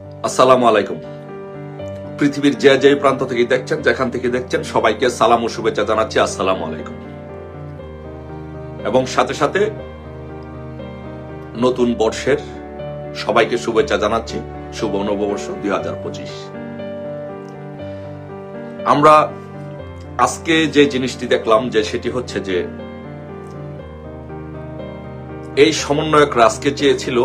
আসসালামু আলাইকুম। পৃথিবীর যে যে প্রান্ত থেকে দেখছেন, যেখান থেকে দেখছেন, সবাইকে সালাম ও শুভেচ্ছা জানাচ্ছি। আসসালামু আলাইকুম। এবং সাথে সাথে নতুন বর্ষের সবাইকে শুভেচ্ছা জানাচ্ছি। শুভ নববর্ষ 2025। আমরা আজকে যে জিনিসটি দেখলাম যে সেটি হচ্ছে যে এই সমন্বয়করা আজকে চেয়েছিল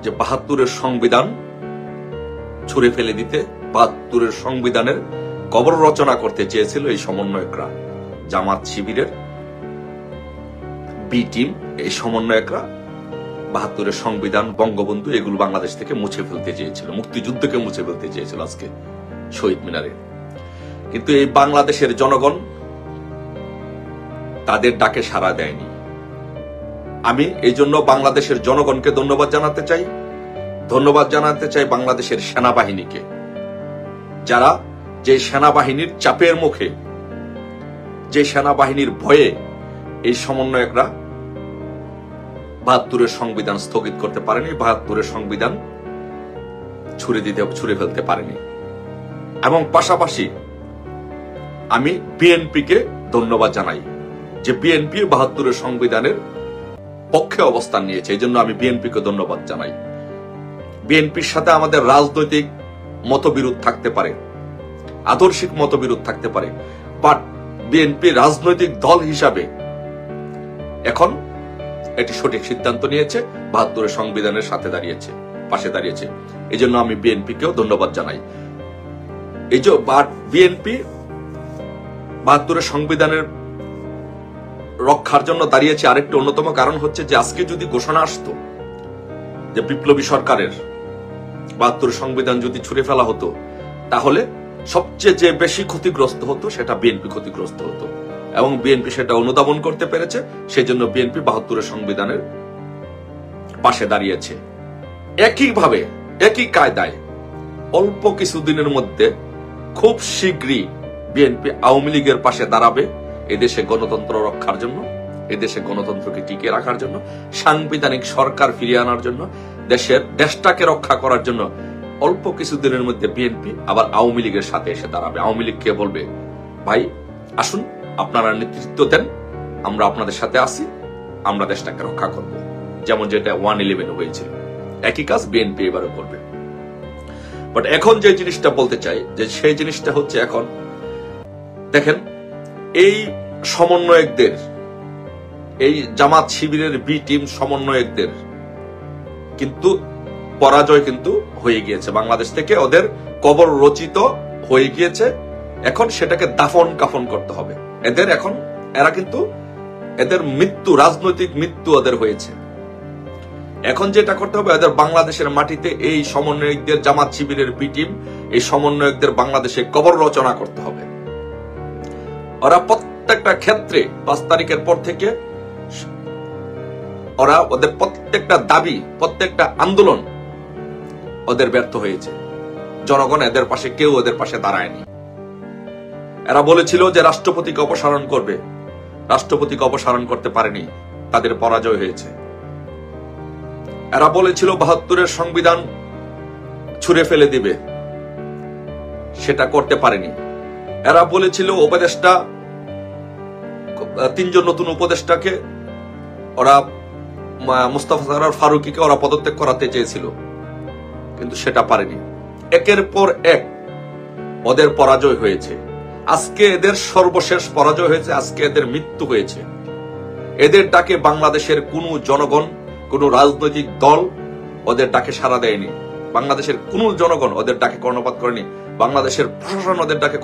যে ৭২-এর সংবিধান ছুঁড়ে ফেলে দিতে, ৭২-এর সংবিধানের কবর রচনা করতে চেয়েছিল এই সমন্বয়করা, জামাত শিবিরের বি টিম। এই সমন্বয়করা ৭২-এর সংবিধান, বঙ্গবন্ধু এগুলো বাংলাদেশ থেকে মুছে ফেলতে চেয়েছিল, মুক্তিযুদ্ধকে মুছে ফেলতে চেয়েছিল আজকে শহীদ মিনারে। কিন্তু এই বাংলাদেশের জনগণ তাদের ডাকে সাড়া দেয়নি। আমি এই জন্য বাংলাদেশের জনগণকে ধন্যবাদ জানাতে চাই বাংলাদেশের সেনাবাহিনীকে, যারা যে সেনাবাহিনীর চাপের মুখে, যে সেনাবাহিনীর ভয়ে এই সমন্বয়করা ৭২-এর সংবিধান স্থগিত করতে পারেনি, ৭২-এর সংবিধান ছুঁড়ে ফেলতে পারেনি। এবং পাশাপাশি আমি বিএনপিকে ধন্যবাদ জানাই যে বিএনপি ৭২-এর সংবিধানের পক্ষে অবস্থান নিয়েছে। এই জন্য আমি বিএনপিকে ধন্যবাদ জানাই। বিএনপির সাথে আমাদের রাজনৈতিক মতবিরোধ থাকতে পারে, আদর্শিক মতবিরোধ থাকতে পারে, বাট বিএনপি রাজনৈতিক দল হিসাবে এখন এটি সঠিক সিদ্ধান্ত নিয়েছে, ৭২-এর সংবিধানের সাথে দাঁড়িয়েছে, পাশে দাঁড়িয়েছে। এই জন্য আমি বিএনপিকেও ধন্যবাদ জানাই। এই যে বিএনপি ৭২-এর সংবিধানের রক্ষার জন্য দাঁড়িয়েছে, আরেকটি অন্যতম কারণ হচ্ছে যে আজকে যদি ঘোষণা আসতো যে বিপ্লবী সরকারের ৭২-এর সংবিধান যদি ছুঁড়ে ফেলা হতো, তাহলে সবচেয়ে যে বেশি ক্ষতিগ্রস্ত হতো সেটা বিএনপি ক্ষতিগ্রস্ত হতো। এবং বিএনপি সেটা অনুধাবন করতে পেরেছে, সেই জন্য বিএনপি ৭২-এর সংবিধানের পাশে দাঁড়িয়েছে। একইভাবে, একই কায়দায় অল্প কিছুদিনের মধ্যে খুব শীঘ্রই বিএনপি আওয়ামী লীগের পাশে দাঁড়াবে এদেশে গণতন্ত্র রক্ষার জন্য, এদেশে গণতন্ত্রকে টিকিয়ে রাখার জন্য, সাংবিধানিক সরকার ফিরিয়ে আনার জন্য, দেশটাকে রক্ষা করার জন্য। অল্প কিছুদিনের মধ্যে বিএনপি আবার আওয়ামী লীগের সাথে এসে দাঁড়াবে। আওয়ামী লীগকে বলবে, ভাই আসুন, আপনারা নেতৃত্ব দেন, আমরা আপনাদের সাথে আছি, আমরা দেশটাকে রক্ষা করব। যেমন যেটা 1/11 হয়েছিল, একই কাজ বিএনপি এবারও করবে। বাট এখন যে জিনিসটা বলতে চাই, যে সেই জিনিসটা হচ্ছে, এখন দেখেন এই সমন্বয়কদের, এই জামাত শিবিরের বি টিম সমন্বয়কদের কিন্তু পরাজয় কিন্তু হয়ে গিয়েছে, বাংলাদেশ থেকে ওদের কবর রচিত হয়ে গিয়েছে। এখন সেটাকে দাফন কাফন করতে হবে এরা কিন্তু এদের মৃত্যু, রাজনৈতিক মৃত্যু ওদের হয়েছে। এখন যেটা করতে হবে, এদের বাংলাদেশের মাটিতে এই সমন্বয়কদের, জামাত শিবিরের বি টিম, এই সমন্বয়কদের বাংলাদেশে কবর রচনা করতে হবে। ওরা প্রত্যেকটা ক্ষেত্রে ৫ তারিখের পর থেকে ওদের প্রত্যেকটা দাবি, প্রত্যেকটা আন্দোলন ওদের ব্যর্থ হয়েছে। জনগণ এদের পাশে, কেউ ওদের পাশে দাঁড়ায়নি। এরা বলেছিল যে রাষ্ট্রপতিকে অপসারণ করবে, রাষ্ট্রপতিকে অপসারণ করতে পারেনি, তাদের পরাজয় হয়েছে। এরা বলেছিল ৭২-এর সংবিধান ছুঁড়ে ফেলে দিবে, সেটা করতে পারেনি। এরা বলেছিল উপদেষ্টা, ৩ জন নতুন উপদেষ্টাকে ওরা, মুস্তাফা সরোয়ার ফারুকীকে ওরা পদত্যাগ করাতে চেয়েছিল, কিন্তু সেটা পারেনি। একের পর এক ওদের পরাজয় হয়েছে। আজকে এদের সর্বশেষ পরাজয় হয়েছে, আজকে এদের মৃত্যু হয়েছে। এদের ডাকে বাংলাদেশের কোনো জনগণ, কোন রাজনৈতিক দল ওদের ডাকে সাড়া দেয়নি। বাংলাদেশের কোন জনগণ ওদের ডাকে কর্ণপাত করেনি। বাংলাদেশের প্রশাসন ওদের ডাকে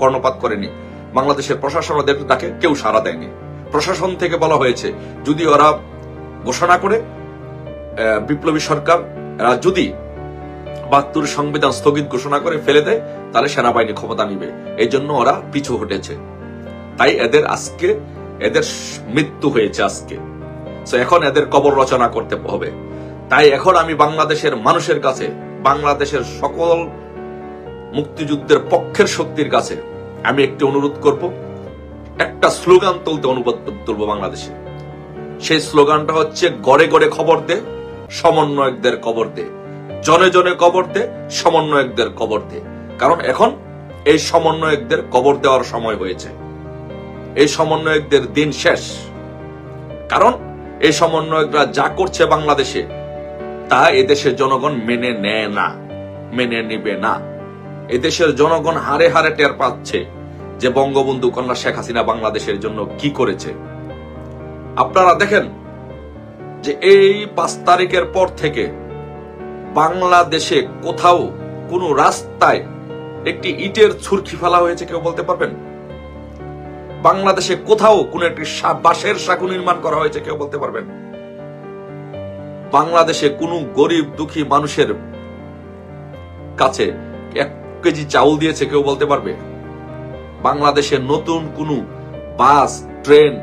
কর্ণপাত করেনি। বাংলাদেশের প্রশাসন ওদের ডাকে কেউ সাড়া দেয়নি। প্রশাসন থেকে বলা হয়েছে, যদি ওরা ঘোষণা করে, বিপ্লবী সরকার যদি ৭২-এর সংবিধান স্থগিত ঘোষণা করে ফেলে দেয়, তাহলে সেনাবাহিনী ক্ষমতা নিবে। এই জন্য ওরা পিছু হটেছে। তাই এদের মৃত্যু হয়েছে আজকে। এখন এদের কবর রচনা করতে হবে। তাই এখন আমি বাংলাদেশের মানুষের কাছে, বাংলাদেশের সকল মুক্তিযুদ্ধের পক্ষের শক্তির কাছে আমি একটি অনুরোধ করব, একটা স্লোগান তুলবো বাংলাদেশে। সেই স্লোগানটা হচ্ছে, গড়ে গড়ে খবর দে, সমন্বয়কদের কবর দে। জনে জনে কবর দে, সমন্বয়কদের কবর দে। কারণ এখন এই সমন্বয়কদের কবর দেওয়ার সময় হয়েছে। এই সমন্বয়কদের দিন শেষ। কারণ এই সমন্বয়করা যা করছে বাংলাদেশে, তা এদেশের জনগণ মেনে নেয় না, মেনে নিবে না। এদেশের জনগণ হারে হারে টের পাচ্ছে যে বঙ্গবন্ধু কন্যা শেখ হাসিনা বাংলাদেশের জন্য কি করেছে। আপনারা দেখেন যে এই 5 তারিখের পর থেকে বাংলাদেশে কোথাও কোনো রাস্তায় একটি ইটের ছুরকি ফেলা হয়েছে কেউ বলতে পারবেন? বাংলাদেশে কোথাও কোন একটি বাঁশের সাঁকো নির্মাণ করা হয়েছে কেউ বলতে পারবেন? বাংলাদেশে কোনো গরিব দুঃখী মানুষের কাছে 1 কেজি চাউল দিয়েছে কেউ বলতে পারবে? বাংলাদেশে নতুন কোনো বাস, ট্রেন,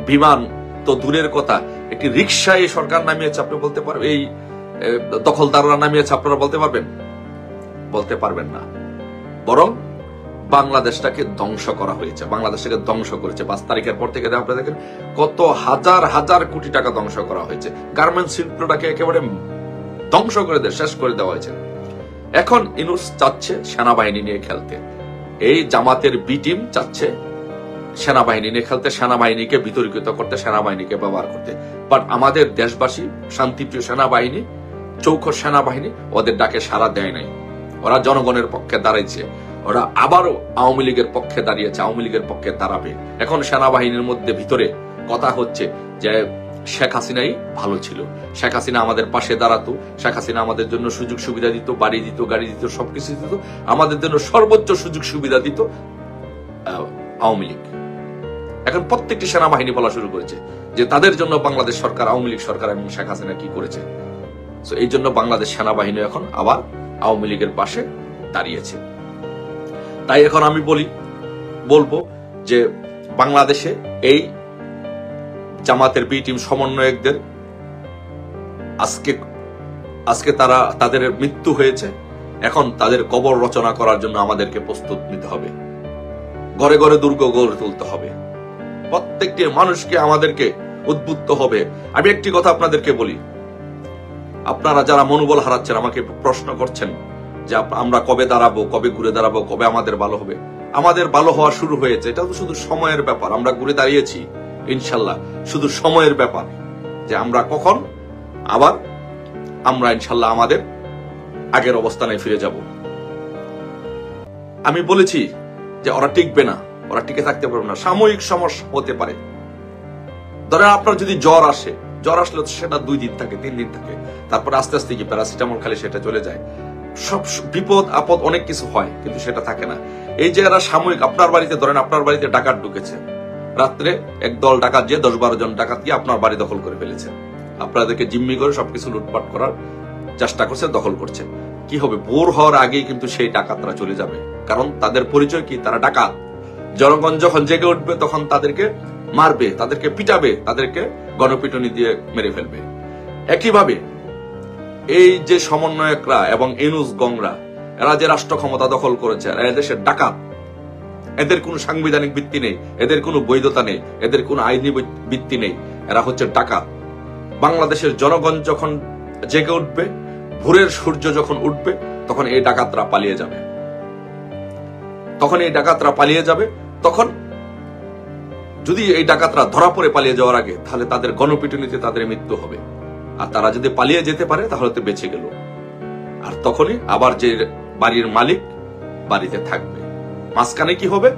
বিমান তো দূরের কথা, একটি রিক্সায় সরকার নামিয়েছে আপনি বলতে পারবেন? এই দখলদাররা নামিয়েছে আপনারা বলতে পারবেন? বলতে পারবেন না। বরং বাংলাদেশটাকে ধ্বংস করা হয়েছে, বাংলাদেশটাকে ধ্বংস করেছে। 5 তারিখের পর থেকে আপনারা দেখেন কত হাজার হাজার কোটি টাকা ধ্বংস করা হয়েছে। গার্মেন্টস শিল্পটাকে একেবারে ধ্বংস করে শেষ করে দেওয়া হয়েছে। এখন ইউনূস চাচ্ছে সেনাবাহিনী নিয়ে খেলতে। এই জামাতের বি টিম চাচ্ছে সেনাবাহিনী নিয়ে খেলতে, সেনাবাহিনীকে বিতর্কিত করতে, সেনাবাহিনীকে ব্যবহার করতে। বাট আমাদের দেশবাসী, শান্তিপ্রিয় সেনাবাহিনী, চৌখর সেনাবাহিনী ওদের ডাকে সাড়া দেয় নাই। ওরা জনগণের পক্ষে দাঁড়াইছে, ওরা আবারও আওয়ামী লীগের পক্ষে দাঁড়িয়েছে, আওয়ামী লীগের পক্ষে দাঁড়াবে। এখন সেনাবাহিনীর মধ্যে ভিতরে কথা হচ্ছে যে শেখ হাসিনাই ভালো ছিল, শেখ হাসিনা আমাদের পাশে দাঁড়াতো, শেখ হাসিনা আমাদের জন্য সুযোগ সুবিধা দিত, বাড়ি দিত, গাড়ি দিত, সবকিছু দিত, আমাদের জন্য সর্বোচ্চ সুযোগ সুবিধা দিত আওয়ামী লীগ। এখন প্রত্যেকটি সেনাবাহিনী বলা শুরু করেছে যে তাদের জন্য বাংলাদেশ সরকার, আওয়ামী লীগ সরকার এবং শেখ হাসিনা কি করেছে। এই জন্য বাংলাদেশ সেনাবাহিনী এখন আবার আওয়ামী লীগের পাশে দাঁড়িয়েছে। তাই এখন আমি বলবো যে বাংলাদেশে এই জামাতের বি টিম সমন্বয়কদের আজকে তাদের মৃত্যু হয়েছে। এখন তাদের কবর রচনা করার জন্য আমাদেরকে প্রস্তুত নিতে হবে, ঘরে ঘরে দুর্গ গড়ে তুলতে হবে, প্রত্যেকটি মানুষকে আমাদেরকে উদ্বুদ্ধ হবে। আমি একটি কথা আপনাদেরকে বলি, আপনারা যারা মনোবল হারাচ্ছেন, আমাকে প্রশ্ন করছেন যে আমরা কবে দাঁড়াবো, কবে ঘুরে দাঁড়াবো, কবে আমাদের ভালো হবে। আমাদের ভালো হওয়া শুরু হয়েছে, এটা তো শুধু সময়ের ব্যাপার। আমরা ঘুরে দাঁড়িয়েছি ইনশাল্লাহ, শুধু সময়ের ব্যাপার যে আমরা কখন আবার ইনশাল্লাহ আমাদের আগের অবস্থানে ফিরে যাব। আমি বলেছি যে ওরা টিকবে না, ওরা টিকে থাকতে পারবে না, সাময়িক সমস্যা হতে পারে। ধরেন আপনার যদি জ্বর আসলে সেটা 2 দিন থাকে, 3 দিন থাকে, তারপর আস্তে আস্তে কি প্যারাসিটামল খালি সেটা চলে যায়। সব বিপদ আপদ অনেক কিছু হয়, কিন্তু সেটা থাকে না। এই যে এরা সাময়িক, আপনার বাড়িতে ধরেন আপনার বাড়িতে ডাকাত ঢুকেছে, রাত্রে একদল ডাকাত যে 10-12 জন ডাকাত গিয়ে আপনার বাড়ি দখল করে ফেলেছে, আপনাদেরকে জিম্মি করে সবকিছু লুটপাট করার চেষ্টা করছে, দখল করছে। কি হবে? ভোর হওয়ার আগেই কিন্তু সেই ডাকাতরা চলে যাবে, কারণ তাদের পরিচয় কি? তারা ডাকাত। জনগণ যখন জেগে উঠবে তখন তাদেরকে মারবে, তাদেরকে পিটাবে, তাদেরকে গণপিটুনি দিয়ে মেরে ফেলবে। একইভাবে এই যে সমন্বয়করা এবং ইউনূস গংরা, এরা যে রাষ্ট্র ক্ষমতা দখল করেছে, এরা দেশের ডাকাত। এদের কোনো সাংবিধানিক ভিত্তি নেই, এদের কোনো বৈধতা নেই, এদের কোনো আইনি ভিত্তি নেই, এরা হচ্ছে ডাকাত। বাংলাদেশের জনগণ যখন জেগে উঠবে, ভোরের সূর্য যখন উঠবে, তখন এই ডাকাতরা পালিয়ে যাবে। তখন যদি এই ডাকাতরা ধরা পড়ে পালিয়ে যাওয়ার আগে, তাহলে তাদের গণপিটুনিতে তাদের মৃত্যু হবে। আর তারা যদি পালিয়ে যেতে পারে তাহলে তো বেঁচে গেল। আর তখনই আবার যে বাড়ির মালিক বাড়িতে থাকবে। মাঝখানে কি হবে?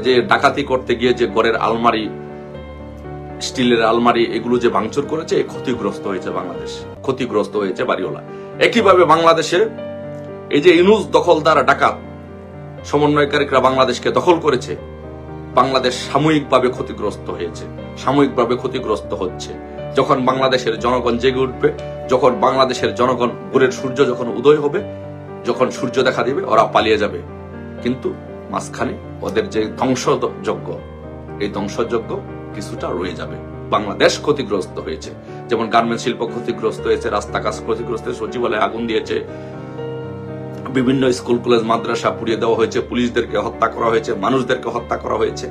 যে ডাকাতি করতে গিয়ে যে ঘরের আলমারি, স্টিলের আলমারি, এগুলো যে ভাঙচুর করেছে, ক্ষতিগ্রস্ত হয়েছে বাংলাদেশ, ক্ষতিগ্রস্ত হয়েছে বাড়িওয়ালা। একইভাবে বাংলাদেশে এই যে ইউনূস দখলদার ডাকাত সমন্বয়কারীরা বাংলাদেশকে দখল করেছে, বাংলাদেশ সাময়িকভাবে ক্ষতিগ্রস্ত হয়েছে, সাময়িকভাবে ক্ষতিগ্রস্ত হচ্ছে। যখন বাংলাদেশের জনগণ জেগে উঠবে, যখন বাংলাদেশের জনগণ, ভোরের সূর্য যখন উদয় হবে, যখন সূর্য দেখা দিবে, ওরা পালিয়ে যাবে। কিন্তু মাঝখানে ওদের যে ধ্বংসযজ্ঞ, এই ধ্বংসযজ্ঞ কিছুটা রয়ে যাবে। বাংলাদেশ ক্ষতিগ্রস্ত হয়েছে, যেমন গার্মেন্টস শিল্প ক্ষতিগ্রস্ত হয়েছে, রাস্তাঘাট ক্ষতিগ্রস্ত, সচিবালয়ে আগুন দিয়েছে, বিভিন্ন স্কুল কলেজ মাদ্রাসা পুড়িয়ে দেওয়া হয়েছে, পুলিশদেরকে হত্যা করা হয়েছে, মানুষদেরকে হত্যা করা হয়েছে।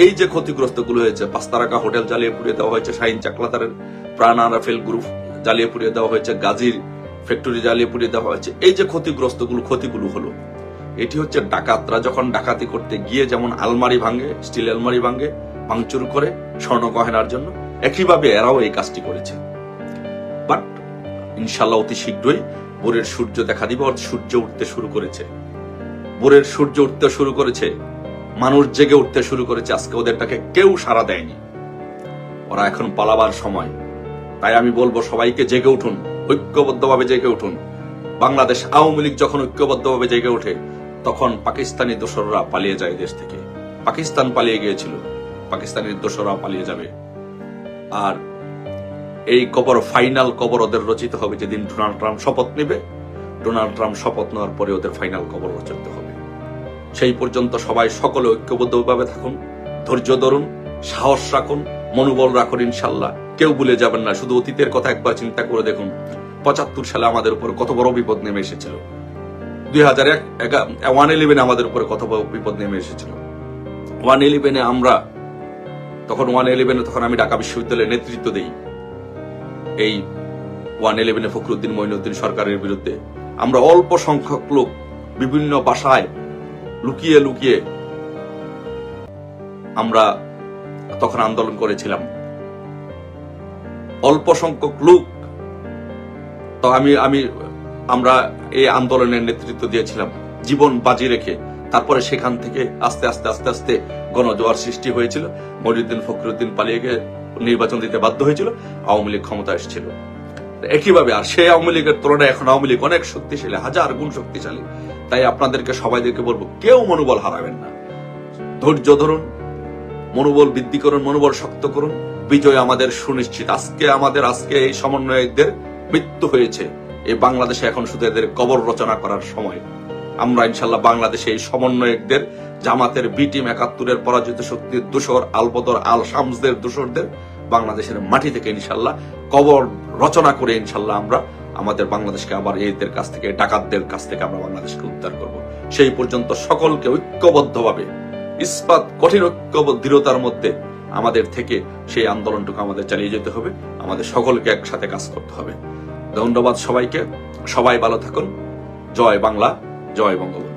এই যে ক্ষতিগ্রস্ত গুলো হয়েছে, 5 তারকা হোটেল জ্বালিয়ে পুড়িয়ে দেওয়া হয়েছে, শাহিন চাকলাতারের প্রাণ রাফেল গ্রুপ জ্বালিয়ে পুড়িয়ে দেওয়া হয়েছে, গাজীর ফ্যাক্টরি জ্বালিয়ে পুড়িয়ে দেওয়া হয়েছে। এই যে ক্ষতিগুলো হলো, এটি হচ্ছে ডাকাতরা যখন ডাকাতি করতে গিয়ে যেমন আলমারি ভাঙে, স্টিল আলমারি ভাঙে, ভাঙচুর করে স্বর্ণ গয়নার জন্য, একইভাবে এরাও এই কাজটি করেছে। বাট ইনশাল্লাহ অতি শীঘ্রই ভোরের সূর্য দেখা দিবে। সূর্য উঠতে শুরু করেছে, ভোরের সূর্য উঠতে শুরু করেছে, মানুষ জেগে উঠতে শুরু করেছে। আজকে ওদেরটাকে কেউ সাড়া দেয়নি, ওরা এখন পালাবার সময়। তাই আমি বলবো সবাইকে জেগে উঠুন, ঐক্যবদ্ধভাবে জেগে উঠুন। বাংলাদেশ আওয়ামী লীগ যখন ঐক্যবদ্ধভাবে জেগে ওঠে, তখন পাকিস্তানি দোসররা পালিয়ে যায় দেশ থেকে। পাকিস্তান পালিয়ে গিয়েছিল, পাকিস্তানি দোসররা পালিয়ে যাবে। আর এই ফাইনাল কবর ওদের রচিত হবে যেদিন ডোনাল্ড ট্রাম্প শপথ নেবে। ডোনাল্ড ট্রাম্প শপথ নেওয়ার পরে ওদের ফাইনাল কবর রচিত হবে। সেই পর্যন্ত সবাই সকলে ঐক্যবদ্ধভাবে থাকুন, ধৈর্য ধরুন, সাহস রাখুন, মনোবল রাখুন। ইনশাল্লাহ কেউ ভুলে যাবেন না। শুধু অতীতের কথা একবার চিন্তা করে দেখুন, ৭৫ সালে আমাদের উপর কত বড় বিপদ নেমে এসেছিল। 2011 আমাদের উপরে কত বড় বিপদ নেমে এসেছিল। 111 আমরা তখন 111 তখন আমি ঢাকা বিশ্ববিদ্যালয়ে নেতৃত্ব দেই। এই 111 ফখরুদ্দিন মঈনুদ্দিন সরকারের বিরুদ্ধে আমরা অল্প সংখ্যক লোক বিভিন্ন বাসায় লুকিয়ে লুকিয়ে আমরা তখন আন্দোলন করেছিলাম। অল্প সংখ্যক লোক তো আমরা এই আন্দোলনের নেতৃত্ব দিয়েছিলাম জীবন বাজি রেখে। তারপরে সেখান থেকে আস্তে আস্তে আস্তে আস্তে গণজোয়ার সৃষ্টি হয়েছিল। মঈনুদ্দিন ফখরুদ্দিন পালিয়ে গিয়ে নির্বাচন দিতে বাধ্য হয়েছিল, আওয়ামী লীগ ক্ষমতা এসেছিল। একইভাবে আর সেই আওয়ামী লীগের তুলনায় এখন আওয়ামী লীগ অনেক শক্তিশালী, 1000 গুণ শক্তিশালী। তাই আপনাদেরকে সবাইদেরকে বলবো, কেউ মনোবল হারাবেন না, ধৈর্য ধরুন, মনোবল বৃদ্ধি করুন, মনোবল শক্ত করুন। বিজয় আমাদের সুনিশ্চিত। আজকে এই সমন্বয়কদের মৃত্যু হয়েছে। এই বাংলাদেশে এখন শুধু এদের কবর রচনা করার সময়। আমরা ইনশাল্লাহ বাংলাদেশে এই সমন্বয়কদের, জামাতের বি টিম ৭১-এর পরাজিত শক্তির দোসর, আলবদর আল শামসদের দোসরদের বাংলাদেশের মাটি থেকে ইনশাল্লাহ কবর রচনা করে ইনশাল্লাহ আমরা আমাদের বাংলাদেশকে আবার এদের কাছ থেকে, ডাকাতদের কাছ থেকে আমরা বাংলাদেশকে উদ্ধার করব। সেই পর্যন্ত সকলকে ঐক্যবদ্ধভাবে, ইস্পাত কঠিন দৃঢ়তার মধ্যে আমাদের থেকে সেই আন্দোলনটুকু আমাদের চালিয়ে যেতে হবে। আমাদের সকলকে একসাথে কাজ করতে হবে। ধন্যবাদ সবাইকে। সবাই ভালো থাকুন। জয় বাংলা, জয় বঙ্গবন্ধু।